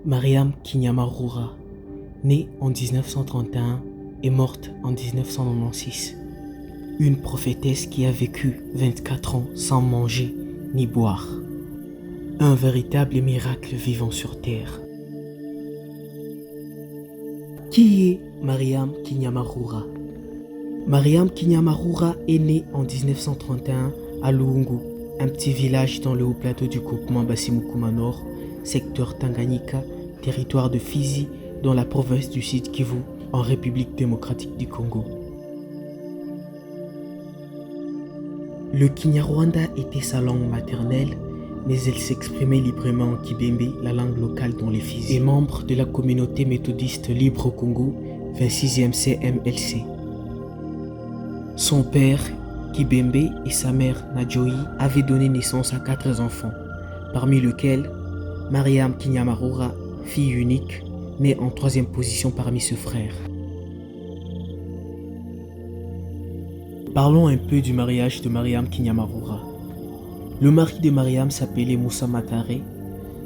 Mariam Kinyamarura, née en 1931 et morte en 1996. Une prophétesse qui a vécu 24 ans sans manger ni boire. Un véritable miracle vivant sur terre. Qui est Mariam Kinyamarura? Mariam Kinyamarura est née en 1931 à Luungu, un petit village dans le haut plateau du groupement Basimukuma Nord, secteur Tanganyika, territoire de Fizi, dans la province du Sud Kivu, en République démocratique du Congo. Le Kinyarwanda était sa langue maternelle, mais elle s'exprimait librement en Kibembe, la langue locale dans les Fizi. Et membre de la communauté méthodiste libre au Congo, 26e CMLC. Son père, Kibembe, et sa mère, Nadjoyi, avaient donné naissance à 4 enfants, parmi lesquels Mariam Kinyamarura, fille unique, née en 3e position parmi ses frères. Parlons un peu du mariage de Mariam Kinyamarura. Le mari de Mariam s'appelait Moussa Matare.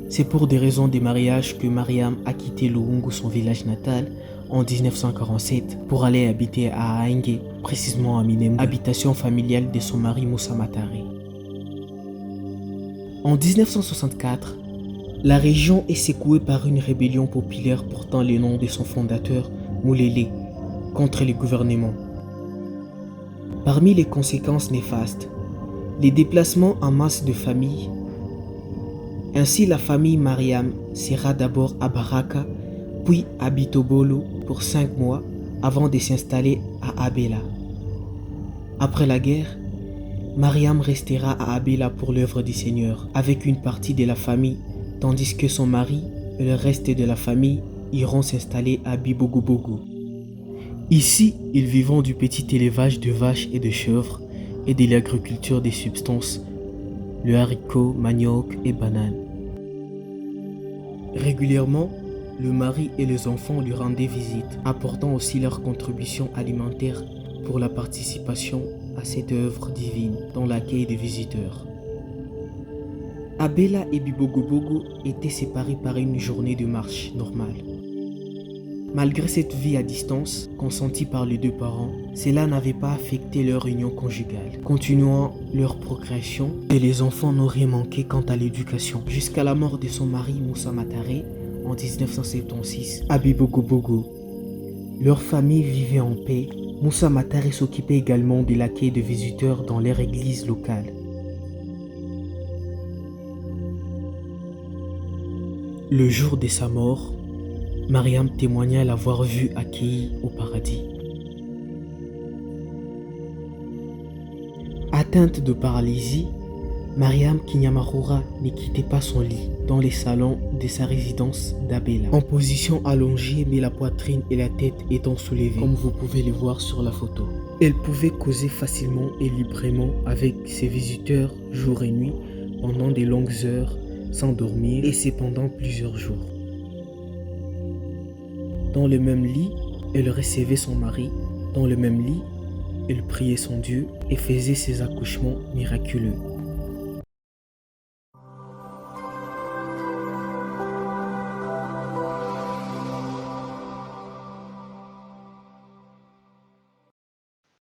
C'est pour des raisons de mariage que Mariam a quitté Luungu, son village natal, en 1947 pour aller habiter à Aenge, précisément à Minembwe, habitation familiale de son mari Moussa Matare. En 1964, la région est secouée par une rébellion populaire portant le nom de son fondateur, Moulele, contre le gouvernement. Parmi les conséquences néfastes, les déplacements en masse de familles. Ainsi, la famille Mariam sera d'abord à Baraka, puis à Bitobolo pour 5 mois avant de s'installer à Abela. Après la guerre, Mariam restera à Abela pour l'œuvre du Seigneur avec une partie de la famille, tandis que son mari et le reste de la famille iront s'installer à Bibogobogo. Ici, ils vivront du petit élevage de vaches et de chèvres et de l'agriculture des substances, le haricot, manioc et banane. Régulièrement, le mari et les enfants lui rendaient visite, apportant aussi leur contribution alimentaire pour la participation à cette œuvre divine dans l'accueil des visiteurs. Abela et Bibogobogo étaient séparés par une journée de marche normale. Malgré cette vie à distance, consentie par les 2 parents, cela n'avait pas affecté leur union conjugale, continuant leur procréation et les enfants n'auraient manqué quant à l'éducation, jusqu'à la mort de son mari Moussa Matare en 1976 à Bibogobogo. Leur famille vivait en paix. Moussa Matare s'occupait également de l'accueil de visiteurs dans leur église locale. Le jour de sa mort, Mariam témoigna l'avoir vu accueilli au paradis. Atteinte de paralysie, Mariam Kinyamarura ne quittait pas son lit dans les salons de sa résidence d'Abela, en position allongée mais la poitrine et la tête étant soulevées, comme vous pouvez le voir sur la photo. Elle pouvait causer facilement et librement avec ses visiteurs jour et nuit pendant de longues heures sans dormir et c'est pendant plusieurs jours. Dans le même lit, elle recevait son mari. Dans le même lit, elle priait son Dieu et faisait ses accouchements miraculeux.